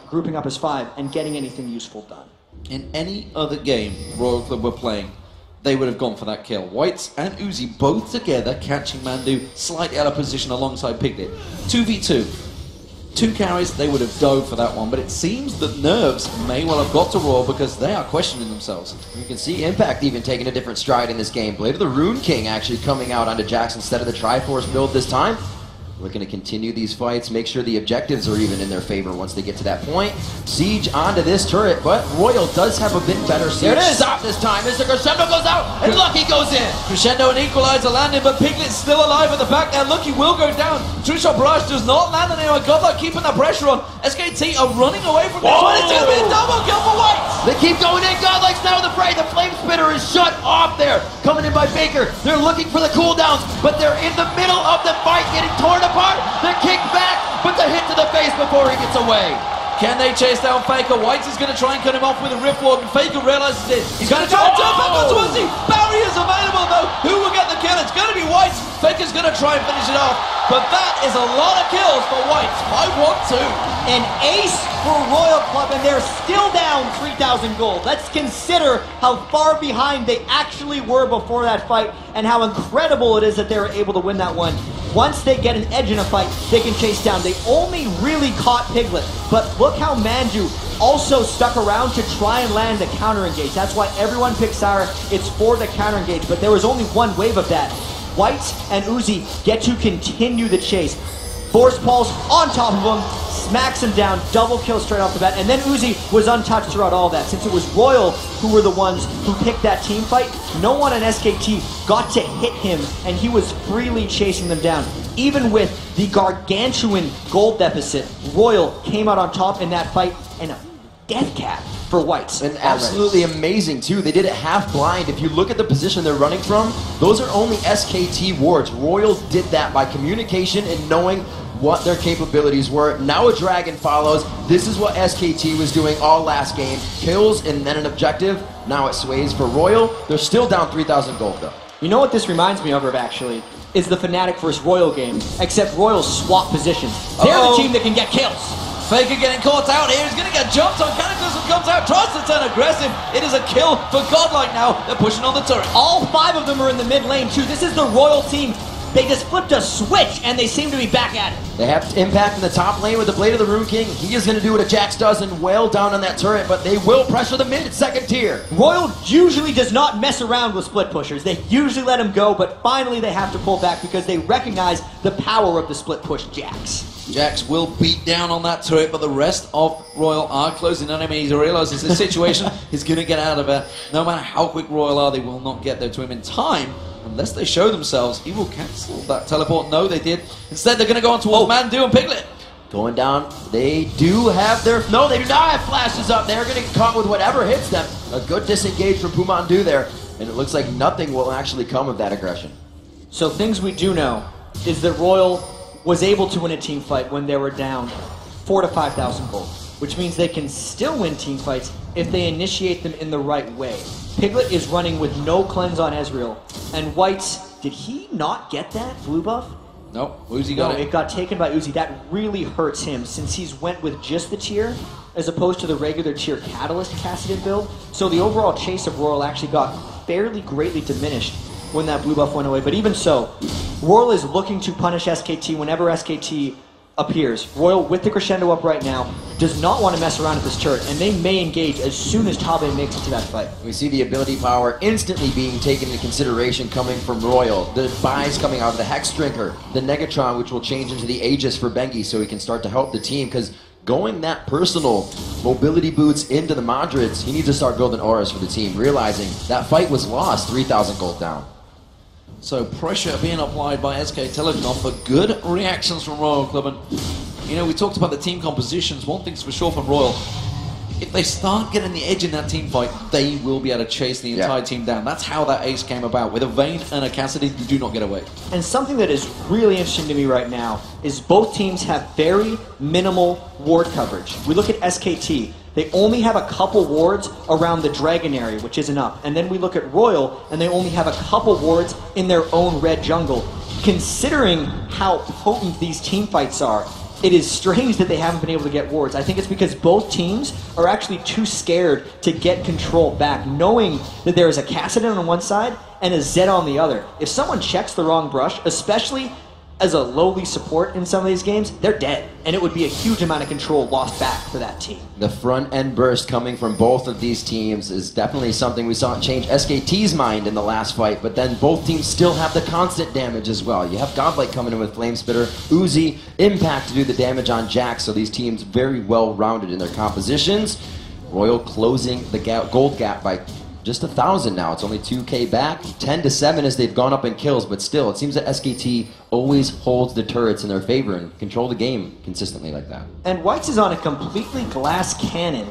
grouping up as 5 and getting anything useful done. In any other game Royal Club were playing, they would have gone for that kill. Whites and Uzi both together catching Mandu slightly out of position alongside Piglet. 2v2. 2 carries, they would have dove for that one, but it seems that Nerves may well have got to Royal because they are questioning themselves. You can see Impact even taking a different stride in this game. Blade of the Rune King actually coming out onto Jax instead of the Triforce build this time. Looking to continue these fights, make sure the objectives are even in their favor once they get to that point. Siege onto this turret, but Royal does have a bit better siege. There it is! Stop this time as the Crescendo goes out, and Lucky goes in! Crescendo and Equalizer landing, but Piglet's still alive at the back there. Lucky will go down. True Shot Barrage does not land on anyone. Godlike keeping the pressure on. SKT are running away from this one. It's going to be a double kill for White. They keep going in. Godlike's now in the fray. The Flame Spitter is shut off there. Coming in by Baker. They're looking for the cooldowns, but they're in the middle of the fight, getting torn apart. They're kicked back, but the hit to the face before he gets away. Can they chase down Faker? White is going to try and cut him off with a Rift Ward, and Faker realizes it. He's going to try and turn back onto Uzi. Barriers available though. Who will get the kill? It's going to be White. Faker's going to try and finish it off, but that is a lot of kills for White. 5-1-2. An ace for Royal Club, and they're still down 3,000 gold. Let's consider how far behind they actually were before that fight, and how incredible it is that they were able to win that one. Once they get an edge in a fight, they can chase down. They only really caught Piglet, but look how Manju also stuck around to try and land the counter engage. That's why everyone picked Sarah. It's for the counter engage, but there was only one wave of that. White and Uzi get to continue the chase. Force Pulse on top of him, smacks him down, double kill straight off the bat, and then Uzi was untouched throughout all that. Since it was Royal who were the ones who picked that team fight, no one on SKT got to hit him, and he was freely chasing them down. Even with the gargantuan gold deficit, Royal came out on top in that fight, and a death cap for Whites. And absolutely amazing too. They did it half blind. If you look at the position they're running from, those are only SKT wards. Royal did that by communication and knowing what their capabilities were. Now a dragon follows. This is what SKT was doing all last game. Kills and then an objective. Now it sways for Royal. They're still down 3,000 gold though. You know what this reminds me of, actually? Is the Fnatic vs. Royal game, except Royal swap positions. They're the team that can get kills. Faker getting caught out here. He's going to get jumped on. Cataclysm comes out, tries to turn aggressive. It is a kill for Godlike now. They're pushing on the turret. All 5 of them are in the mid lane, too. This is the Royal team. They just flipped a switch, and they seem to be back at it. They have impact in the top lane with the Blade of the Rune King. He is going to do what a Jax does and wail down on that turret, but they will pressure the mid second tier. Royal usually does not mess around with split pushers. They usually let him go, but finally they have to pull back because they recognize the power of the split push Jax. Jax will beat down on that turret, but the rest of Royal are closing on him. He realizes the situation is going to get out of it. No matter how quick Royal are, they will not get there to him in time. Unless they show themselves, he will cancel that teleport. No, they did. Instead, they're going to go on towards Mandu and Piglet. Going down, they do have their... No, they do not have flashes up. They're going to get caught with whatever hits them. A good disengage from Pumandu there. And it looks like nothing will actually come of that aggression. So things we do know is that Royal was able to win a team fight when they were down 4,000 to 5,000 gold, which means they can still win team fights if they initiate them in the right way. Piglet is running with no cleanse on Ezreal, and Whites, did he not get that blue buff? Nope, Uzi got it. It got taken by Uzi. That really hurts him since he's went with just the tier as opposed to the regular tier Catalyst Cassidon build. So the overall chase of Royal actually got fairly greatly diminished when that blue buff went away. But even so, Royal is looking to punish SKT whenever SKT appears. Royal, with the crescendo up right now, does not want to mess around with this turret, and they may engage as soon as Tabe makes it to that fight. We see the ability power instantly being taken into consideration coming from Royal. The buys coming out of the Hex Drinker, the Negatron, which will change into the Aegis for Bengi so he can start to help the team, because going that personal mobility boots into the Madrids, he needs to start building auras for the team, realizing that fight was lost 3,000 gold down. So pressure being applied by SK Telecom for good reactions from Royal Club. And, you know, we talked about the team compositions. One thing's for sure from Royal. If they start getting the edge in that team fight, they will be able to chase the entire team down. That's how that ace came about. With a Vayne and a Cassidy, you do not get away. And something that is really interesting to me right now is both teams have very minimal ward coverage. We look at SKT. They only have a couple wards around the Dragon area, which isn't up. And then we look at Royal, and they only have a couple wards in their own red jungle. Considering how potent these team fights are, it is strange that they haven't been able to get wards. I think it's because both teams are actually too scared to get control back, knowing that there is a Cassidon on one side and a Zed on the other. If someone checks the wrong brush, especially as a lowly support in some of these games, they're dead. And it would be a huge amount of control lost back for that team. The front end burst coming from both of these teams is definitely something we saw change SKT's mind in the last fight, but then both teams still have the constant damage as well. You have Godlike coming in with Flame Spitter, Uzi, Impact to do the damage on Jax, so these teams very well rounded in their compositions. Royal closing the gold gap by just 1,000 now. It's only 2K back. 10 to 7 as they've gone up in kills, but still, it seems that SKT always holds the turrets in their favor and control the game consistently like that. And Whites is on a completely glass cannon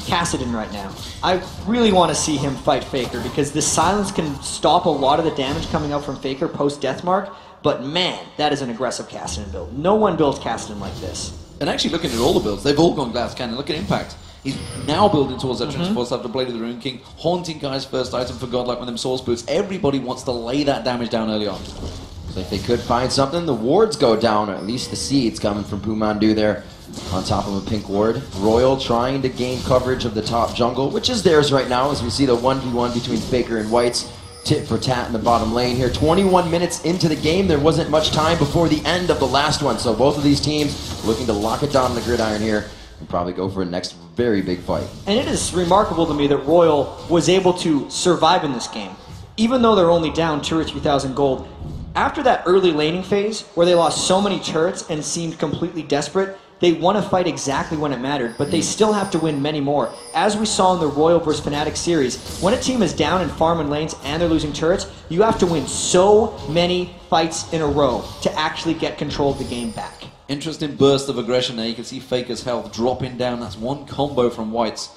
Cassidon right now. I really want to see him fight Faker because the silence can stop a lot of the damage coming out from Faker post Deathmark, but man, that is an aggressive Cassidon build. No one builds Cassidon like this. And actually looking at all the builds, they've all gone glass cannon. Look at Impact. He's now building towards that Transforce after Blade of the Rune King, haunting guys' first item for Godlike with them Source Boots. Everybody wants to lay that damage down early on. So if they could find something, the wards go down, or at least the seeds coming from Pumandu there on top of a pink ward. Royal trying to gain coverage of the top jungle, which is theirs right now as we see the 1v1 between Faker and Whites. Tit for tat in the bottom lane here. 21 minutes into the game, there wasn't much time before the end of the last one, so both of these teams looking to lock it down on the gridiron here and probably go for a next very big fight. And it is remarkable to me that Royal was able to survive in this game. Even though they're only down 2,000 or 3,000 gold, after that early laning phase where they lost so many turrets and seemed completely desperate, they won a fight exactly when it mattered, but they still have to win many more. As we saw in the Royal vs Fnatic series, when a team is down in farm and lanes and they're losing turrets, you have to win so many fights in a row to actually get control of the game back. Interesting burst of aggression there. You can see Faker's health dropping down. That's one combo from Whites.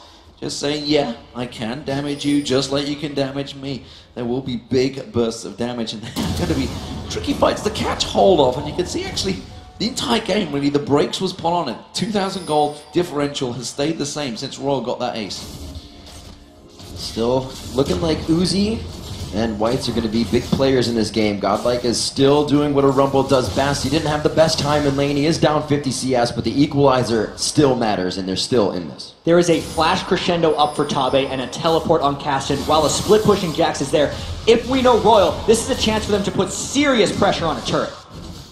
Just saying, yeah, I can damage you just like you can damage me. There will be big bursts of damage, and they're going to be tricky fights to catch hold of. And you can see actually the entire game, really, the brakes was put on it. 2,000 gold differential has stayed the same since Royal got that ace. Still looking like Uzi and Whites are going to be big players in this game. Godlike is still doing what a Rumble does best. He didn't have the best time in lane. He is down 50 CS, but the equalizer still matters, and they're still in this. There is a flash crescendo up for Tabe and a teleport on Caston while a split pushing Jax is there. If we know Royal, this is a chance for them to put serious pressure on a turret.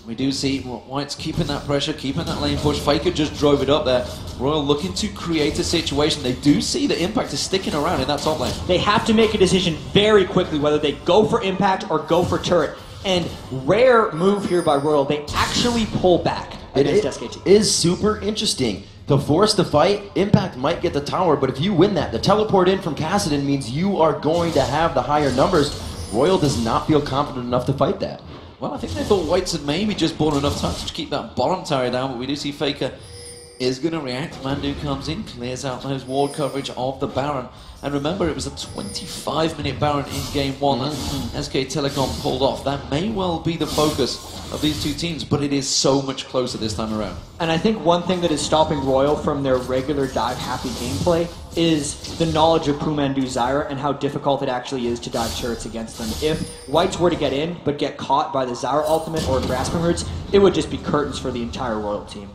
We do see White's keeping that pressure, keeping that lane push. Faker just drove it up there. Royal looking to create a situation. They do see the Impact is sticking around in that top lane. They have to make a decision very quickly whether they go for Impact or go for turret. And rare move here by Royal, they actually pull back against SKT. It is super interesting. To force the fight, Impact might get the tower, but if you win that, the teleport in from Kassadin means you are going to have the higher numbers. Royal does not feel confident enough to fight that. Well, I think they thought Whites had maybe just bought enough time to keep that bottom tower down, but we do see Faker is going to react. Mandu comes in, clears out those ward coverage of the Baron. And remember, it was a 25-minute Baron in game one that SK Telecom pulled off. That may well be the focus of these two teams, but it is so much closer this time around. And I think one thing that is stopping Royal from their regular dive-happy gameplay is the knowledge of Pumandu Zyra and how difficult it actually is to dive turrets against them. If Whites were to get in, but get caught by the Zyra ultimate or grasping roots, it would just be curtains for the entire Royal team.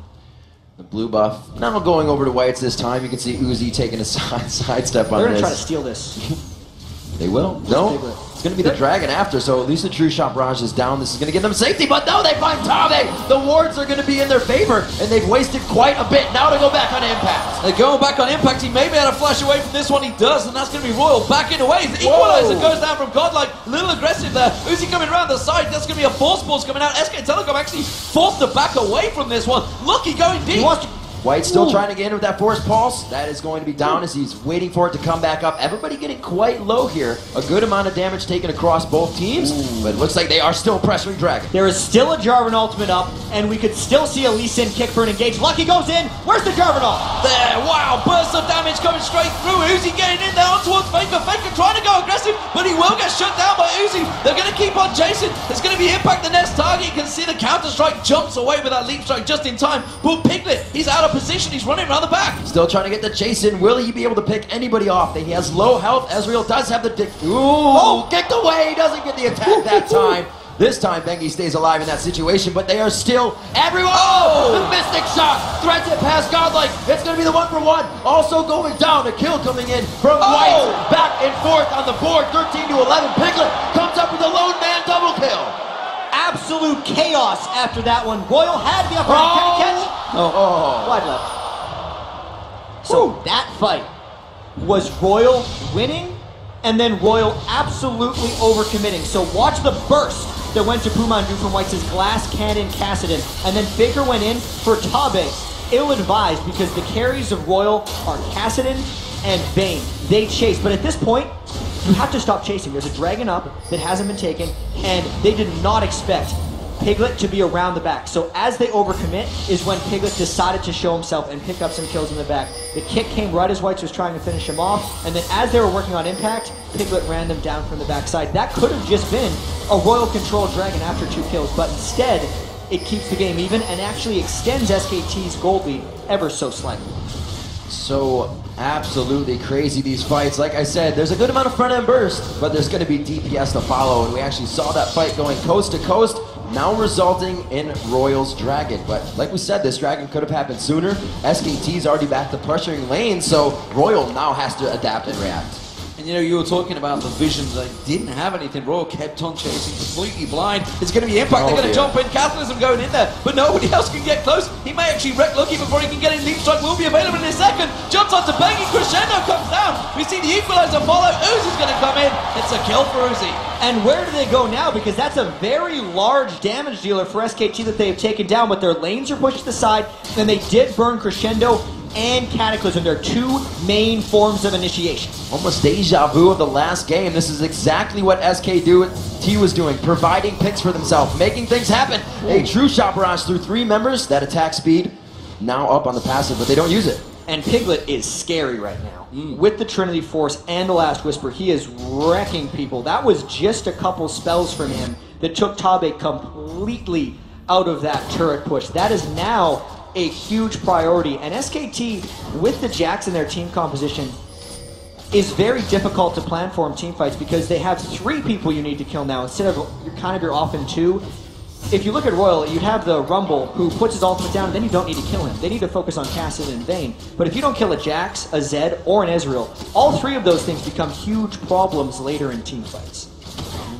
The blue buff. Now going over to Whites this time. You can see Uzi taking a sidestep on this. They're going to try to steal this. They will? No. It's going to be the dragon after, so at least the true shot barrage is down. This is going to give them safety, but no, they find Tabe. The wards are going to be in their favor, and they've wasted quite a bit. Now to go back on Impact. They're going back on Impact. He may be able to flash away from this one. He does, and that's going to be Royal backing away. The equalizer goes down from Godlike. A little aggressive there. Uzi coming around the side. That's going to be a force pulse coming out. SK Telecom actually forced to back away from this one. Lucky going deep. White's still trying to get in with that force pulse. That is going to be down as he's waiting for it to come back up. Everybody getting quite low here. A good amount of damage taken across both teams, but it looks like they are still pressuring Dragon. There is still a Jarvan ultimate up, and we could still see a Lee Sin kick for an engage. Lucky goes in. Where's the Jarvan ult? There, wow, burst of damage coming straight through. Uzi getting in there on towards Faker. Faker trying to go aggressive, but he will get shut down by Uzi. They're going to keep on chasing. There's going to be Impact the next target. You can see the counter-strike jumps away with that leap strike just in time. But Piglet, he's out of position. He's running around the back. Still trying to get the chase in. Will he be able to pick anybody off? He has low health. Ezreal does have the dick. Kicked away. He doesn't get the attack that time. This time, Bengi stays alive in that situation, but they are still everyone. The Mystic Shot threads it past Godlike. It's going to be the 1-for-1. Also going down. A kill coming in from White. Back and forth on the board. 13 to 11. Piglet comes up with a lone man double kill. Absolute chaos after that one. Royal had the upper hand. Can he catch? Wide left. So that fight was Royal winning, and then Royal absolutely overcommitting. So watch the burst that went to Pumandu from White's glass cannon Kassadin, and then Faker went in for Tabe. Ill-advised because the carries of Royal are Kassadin and Vayne. They chase, but at this point, you have to stop chasing. There's a dragon up that hasn't been taken, and they did not expect Piglet to be around the back. So as they overcommit is when Piglet decided to show himself and pick up some kills in the back. The kick came right as Whites was trying to finish him off, and then as they were working on Impact, Piglet ran them down from the backside. That could have just been a Royal controlled dragon after 2 kills, but instead, it keeps the game even and actually extends SKT's gold lead ever so slightly. So absolutely crazy, these fights. Like I said, there's a good amount of front end burst, but there's going to be DPS to follow, and we actually saw that fight going coast to coast, now resulting in Royal's Dragon. But like we said, this Dragon could have happened sooner. SKT's already back to pressuring lane, so Royal now has to adapt and react. And you know, you were talking about the visions. They didn't have anything. Royal kept on chasing, completely blind. It's going to be Impact. They're going to jump in. Catalysm going in there, but nobody else can get close. He may actually wreck Lucky before he can get in. Leap Strike will be available in a second. Jumps onto Bengi. Crescendo comes down. We see the equalizer follow. Uzi's going to come in. It's a kill for Uzi. And where do they go now? Because that's a very large damage dealer for SKT that they have taken down, but their lanes are pushed to the side, and they did burn Crescendo and Cataclysm, their 2 main forms of initiation. Almost deja vu of the last game. This is exactly what SKT was doing, providing picks for themselves, making things happen. A true shot barrage through 3 members. That attack speed now up on the passive, but they don't use it. And Piglet is scary right now. now. With the Trinity Force and the Last Whisper, he is wrecking people. That was just a couple spells from him that took Tabe completely out of that turret push. That is now a huge priority. And SKT, with the Jax in their team composition, is very difficult to plan for in team fights because they have 3 people you need to kill now instead of your often 2. If you look at RYL, you'd have the Rumble who puts his ultimate down, and then you don't need to kill him. They need to focus on Cassidy and Vayne. But if you don't kill a Jax, a Zed, or an Ezreal, all 3 of those things become huge problems later in team fights.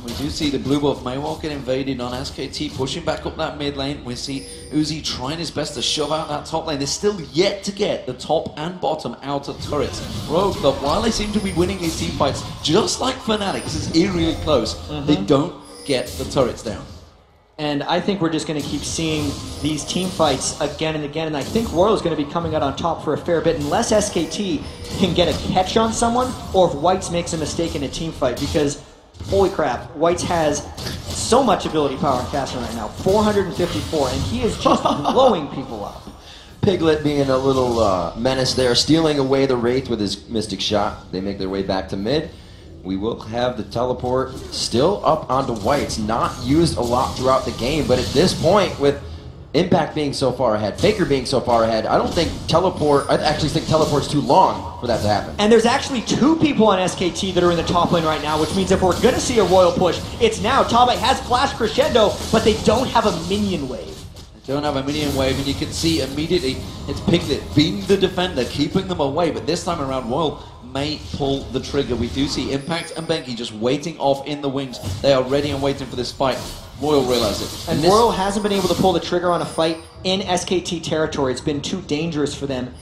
We do see the blue buff Maywalk get invaded on SKT, pushing back up that mid lane. We see Uzi trying his best to shove out that top lane. They're still yet to get the top and bottom out of turrets. Royal Club, while they seem to be winning these team fights, just like Fnatic, this is eerily close, they don't get the turrets down. And I think we're just going to keep seeing these team fights again and again. And I think RYL is going to be coming out on top for a fair bit unless SKT can get a catch on someone or if Whites makes a mistake in a team fight. Because, holy crap, Whites has so much ability power in Cassidy right now. 454, and he is just blowing people up. Piglet being a little menace there, stealing away the Wraith with his Mystic Shot. They make their way back to mid. We will have the teleport still up onto Whites, not used a lot throughout the game, but at this point, with Impact being so far ahead, Faker being so far ahead, I actually think teleport's too long for that to happen. And there's actually 2 people on SKT that are in the top lane right now, which means if we're going to see a RYL push, it's now. Tabe has Flash Crescendo, but they don't have a minion wave. They don't have a minion wave, and you can see immediately it's Piglet being the defender, keeping them away, but this time around RYL may pull the trigger. We do see Impact and Benki just waiting off in the wings. They are ready and waiting for this fight. RYL realize it. And RYL hasn't been able to pull the trigger on a fight in SKT territory. It's been too dangerous for them.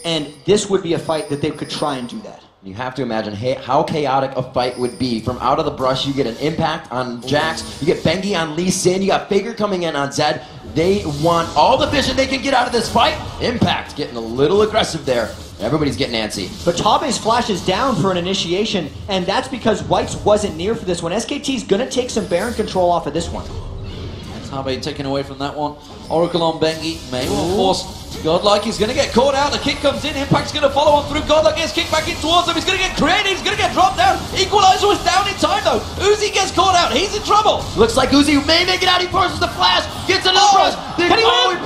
And this would be a fight that they could try and do that. You have to imagine how chaotic a fight would be. From out of the brush, you get an Impact on Jax, you get Bengi on Lee Sin, you got Faker coming in on Zed. They want all the vision they can get out of this fight. Impact getting a little aggressive there. Everybody's getting antsy. But Tabe's flash is down for an initiation, and that's because Whites wasn't near for this one. SKT's going to take some Baron control off of this one. Tabe taken away from that one. Oracle on Bengi. May well force Godlike. He's going to get caught out. The kick comes in. Impact's going to follow on through. Godlike gets kicked back in towards him. He's going to get created. He's going to get dropped down. Equalizer was down in time, though. Uzi gets caught out. He's in trouble. Looks like Uzi may make it out. He forces the flash. Gets into the rush. He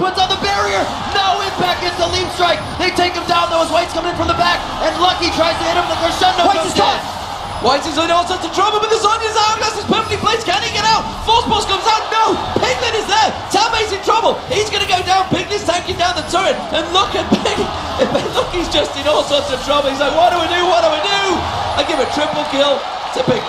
puts on the barrier. No, Impact gets the leap strike. They take him down, though, as White's coming in from the back. And Lucky tries to hit him. The crescendo goes down. White is in all sorts of trouble, but the Sonya's hourglass is perfectly placed. Can he get out? Force Boss comes out. No! Piglet is there. Tabe's in trouble. He's going to go down. Piglet's tanking down the turret. And look at Piglet. Look, he's just in all sorts of trouble. He's like, what do we do? What do we do? I give a triple kill to Piglet.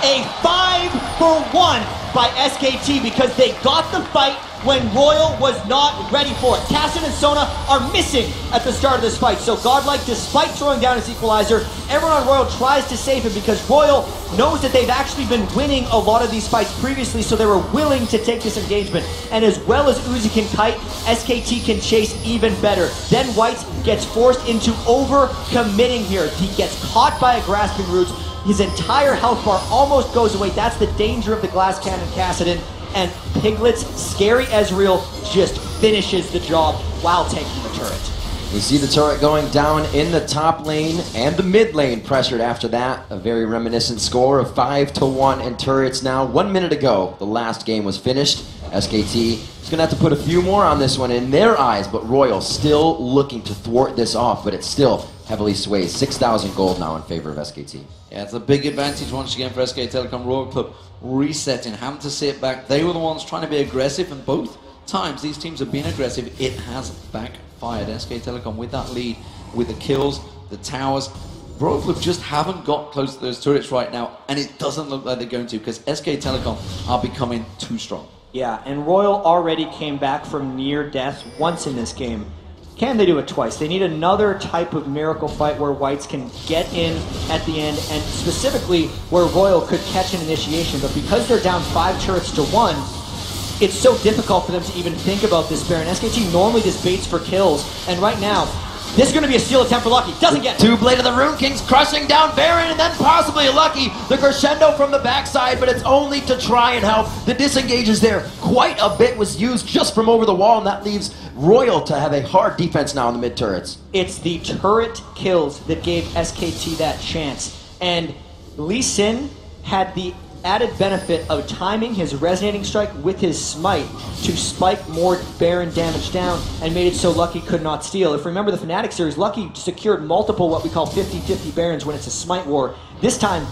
A 5-for-1 by SKT because they got the fight when RYL was not ready for it. Cassidy and Sona are missing at the start of this fight. So Godlike, despite throwing down his equalizer, everyone on RYL tries to save him because RYL knows that they've actually been winning a lot of these fights previously, so they were willing to take this engagement. And as well as Uzi can kite, SKT can chase even better. Then White gets forced into over-committing here. He gets caught by a grasping roots. His entire health bar almost goes away. That's the danger of the glass cannon Cassidy. And Piglet's scary Ezreal just finishes the job while taking the turret. We see the turret going down in the top lane and the mid lane pressured after that. A very reminiscent score of 5-1 in turrets now. 1 minute ago, the last game was finished. SKT is going to have to put a few more on this one in their eyes, but RYL still looking to thwart this off, but it still heavily sways. 6,000 gold now in favor of SKT. Yeah, it's a big advantage once again for SK Telecom. Royal Club resetting, having to sit back. They were the ones trying to be aggressive, and both times these teams have been aggressive. It has backfired. SK Telecom with that lead, with the kills, the towers. Royal Club just haven't got close to those turrets right now, and it doesn't look like they're going to because SK Telecom are becoming too strong. Yeah, and RYL already came back from near death once in this game. Can they do it twice? They need another type of miracle fight where Whites can get in at the end, and specifically where RYL could catch an initiation. But because they're down 5 turrets to 1, it's so difficult for them to even think about this Baron. SKT normally just baits for kills, and right now, This is going to be a steal attempt for Lucky. Doesn't get it. Two Blade of the Rune Kings crushing down Baron and then possibly Lucky. The crescendo from the backside, but it's only to try and help. The disengages there. Quite a bit was used just from over the wall, and that leaves RYL to have a hard defense now in the mid turrets. It's the turret kills that gave SKT that chance. And Lee Sin had the added benefit of timing his resonating strike with his smite to spike more Baron damage down and made it so Lucky could not steal. If you remember the Fnatic series, Lucky secured multiple what we call 50-50 Barons when it's a smite war. This time,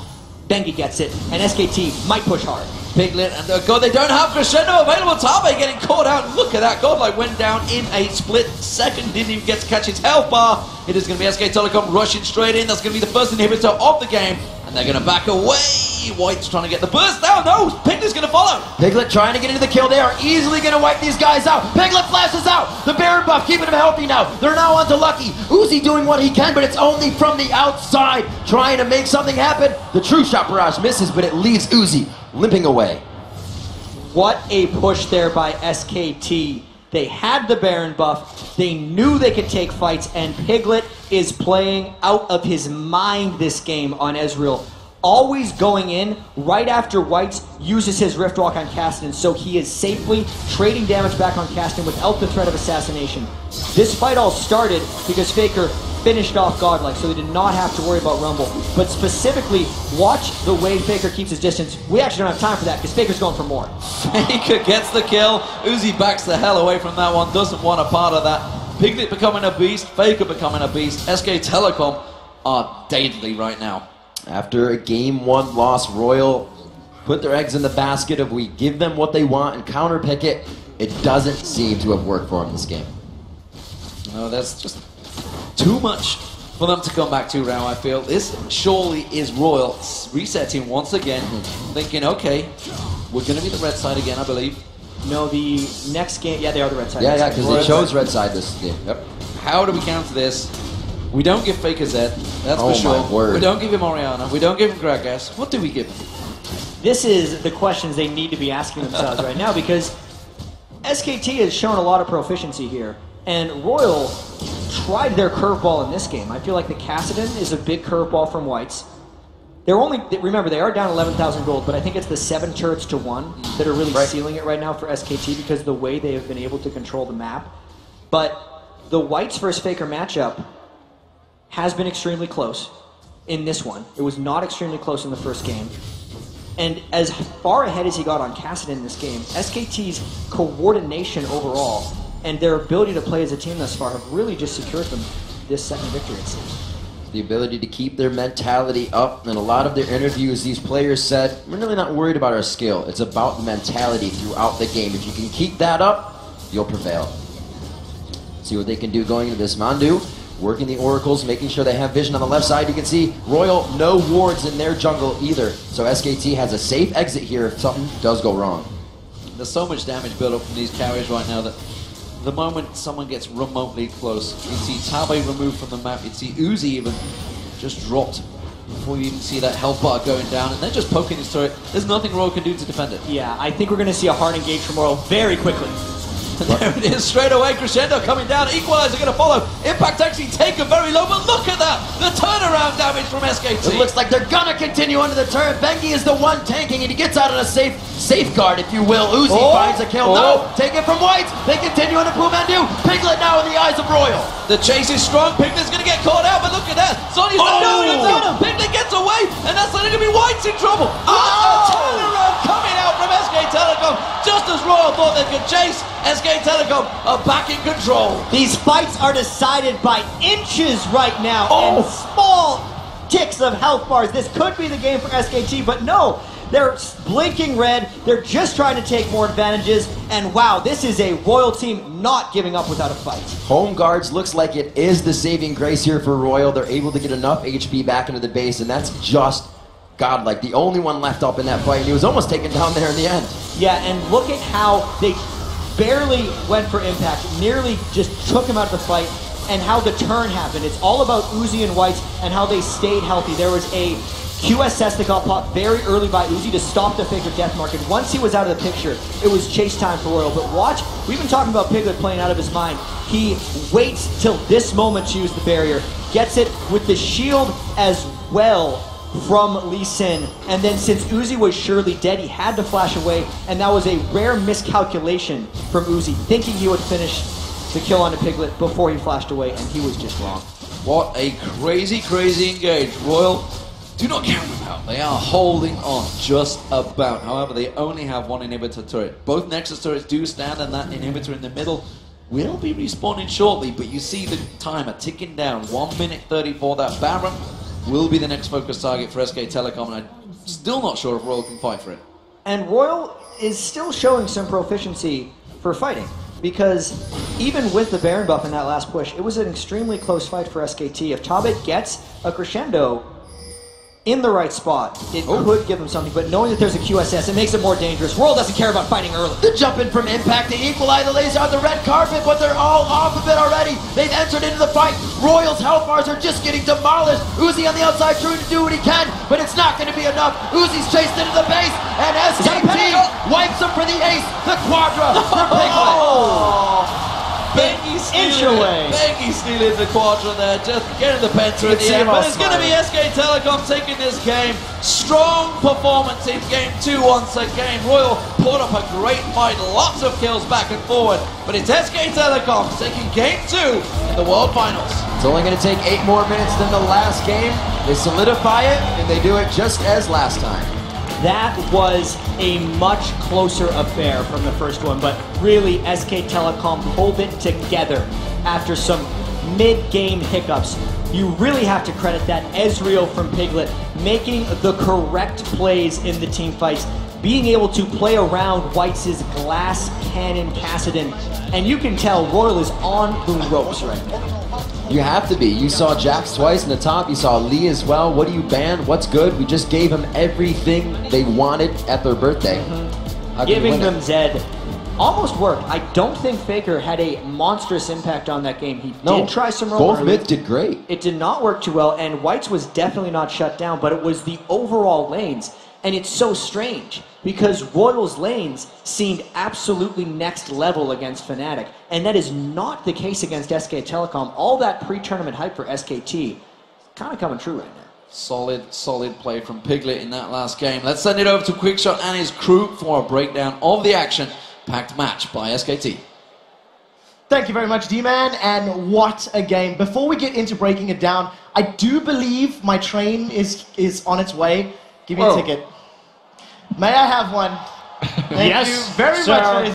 Bengi gets it, and SKT might push hard. Piglet and God, they don't have crescendo available. Tabe getting caught out. Look at that. Godlike went down in a split second. Didn't even get to catch his health bar. It is going to be SK Telecom rushing straight in. That's going to be the first inhibitor of the game. And they're going to back away. White's trying to get the burst down. No, Piglet's going to follow. Piglet trying to get into the kill. They are easily going to wipe these guys out. Piglet flashes out. The Baron buff keeping him healthy now. They're now onto Lucky. Uzi doing what he can, but it's only from the outside. Trying to make something happen. The true shot barrage misses, but it leaves Uzi limping away. What a push there by SKT. They had the Baron buff, they knew they could take fights, and Piglet is playing out of his mind this game on Ezreal. Always going in right after Whites uses his Rift Walk on Caston, so he is safely trading damage back on Caston without the threat of assassination. This fight all started because Faker finished off Godlike, so they did not have to worry about Rumble. But specifically, watch the way Faker keeps his distance. We actually don't have time for that because Faker's going for more. Faker gets the kill. Uzi backs the hell away from that one. Doesn't want a part of that. Piglet becoming a beast. Faker becoming a beast. SK Telecom are deadly right now. After a game one loss, RYL put their eggs in the basket of we give them what they want and counter pick it. It doesn't seem to have worked for them this game. No, that's just too much for them to come back to now, I feel. This surely is RYL resetting once again, thinking, okay, we're going to be the red side again, I believe. No, the next game, yeah, they are the red side. Yeah, because they chose red side this game. Yep. How do we counter this? We don't give Faker Zed, that's for sure. My word. We don't give him Orianna. We don't give him Gragas. What do we give him? This is the questions they need to be asking themselves right now, because SKT has shown a lot of proficiency here, and RYL tried their curveball in this game. I feel like the Kassadin is a big curveball from Whites. They're only, remember, they are down 11,000 gold, but I think it's the 7 turrets to 1 that are really sealing it right now for SKT because of the way they have been able to control the map. But the Whites versus Faker matchup has been extremely close in this one. It was not extremely close in the first game. And as far ahead as he got on Kassadin in this game, SKT's coordination overall and their ability to play as a team thus far have really just secured them this second victory, it seems. The ability to keep their mentality up. In a lot of their interviews, these players said, we're really not worried about our skill. It's about the mentality throughout the game. If you can keep that up, you'll prevail. See what they can do going into this. Mandu working the oracles, making sure they have vision on the left side. You can see RYL, no wards in their jungle either. So SKT has a safe exit here if something does go wrong. There's so much damage built up from these carriers right now that the moment someone gets remotely close, you see Tabe removed from the map, you see Uzi even just dropped before you even see that health bar going down, and they're just poking his turret. There's nothing RYL can do to defend it. Yeah, I think we're going to see a hard engage from RYL very quickly. There it is, straight away, crescendo coming down, equalizer going to follow. Impact actually taken very low, but look at that, the turnaround damage from SKT. It looks like they're gonna continue under the turret. Bengi is the one tanking, and he gets out on a safeguard, if you will. Uzi finds a kill. No, take it from White. They continue into Pumandu. Piglet now in the eyes of RYL. The chase is strong. Piglet's going to get caught out, but look at that. Sonya's down. Piglet gets away, and that's going to be White's in trouble. A turnaround coming out from SK Telecom. Just as RYL thought they could chase, SK Telecom are back in control. These fights are decided by inches right now, and small ticks of health bars. This could be the game for SKT, but no. They're blinking red, they're just trying to take more advantages, and wow, this is a RYL team not giving up without a fight. Home guards looks like it is the saving grace here for RYL. They're able to get enough HP back into the base, and that's just godlike. The only one left up in that fight, and he was almost taken down there in the end. Yeah, and look at how they barely went for impact, nearly just took him out of the fight, and how the turn happened. It's all about Uzi and Whites and how they stayed healthy. There was a QSS that got popped very early by Uzi to stop the Faker death mark, and once he was out of the picture, it was chase time for Royal. But watch, we've been talking about Piglet playing out of his mind. He waits till this moment to use the barrier, gets it with the shield as well from Lee Sin, and then since Uzi was surely dead, he had to flash away, and that was a rare miscalculation from Uzi, thinking he would finish the kill onto Piglet before he flashed away, and he was just wrong. What a crazy, crazy engage. Royal do not count them out. They are holding on just about. However, they only have one inhibitor turret. Both Nexus turrets do stand, and that inhibitor in the middle will be respawning shortly, but you see the timer ticking down. 1 minute 34. That Baron will be the next focus target for SK Telecom, and I'm still not sure if Royal can fight for it. And Royal is still showing some proficiency for fighting, because even with the Baron buff in that last push, it was an extremely close fight for SKT. If Tabet gets a crescendo in the right spot, it could give him something, but knowing that there's a QSS, it makes it more dangerous. Royal doesn't care about fighting early. The jump in from Impact, the equalize, the laser on the red carpet, but they're all off of it already. They've entered into the fight. Royal's health bars are just getting demolished. Uzi on the outside trying to do what he can, but it's not going to be enough. Uzi's chased into the base, and SKT wipes him for the ace, the quadra for Piglet. Bengi stealing the quadra there, just getting the penta at the end, but it's going to be SK Telecom taking this game. Strong performance in game 2 once again. Royal put up a great fight, lots of kills back and forward, but it's SK Telecom taking game 2 in the World Finals. It's only going to take 8 more minutes than the last game. They solidify it, and they do it just as last time. That was a much closer affair from the first one, but really SK Telecom pulled it together after some mid-game hiccups. You really have to credit that RYL from Piglet making the correct plays in the team fights, being able to play around Whites' glass cannon Kassadin, and you can tell Royal is on the ropes right now. You have to be. You saw Jax twice in the top. You saw Lee as well. What do you ban? What's good? We just gave them everything they wanted at their birthday. Giving them Zed almost worked. I don't think Faker had a monstrous impact on that game. He did try some roam. Both mids did great. It did not work too well, and Whites was definitely not shut down, but it was the overall lanes. And it's so strange, because Royal's lanes seemed absolutely next level against Fnatic, and that is not the case against SK Telecom. All that pre-tournament hype for SKT is kind of coming true right now. Solid play from Piglet in that last game. Let's send it over to Quickshot and his crew for a breakdown of the action-packed match by SKT. Thank you very much, D-Man, and what a game. Before we get into breaking it down, I do believe my train is on its way. Give me a ticket. May I have one? Thank you very much.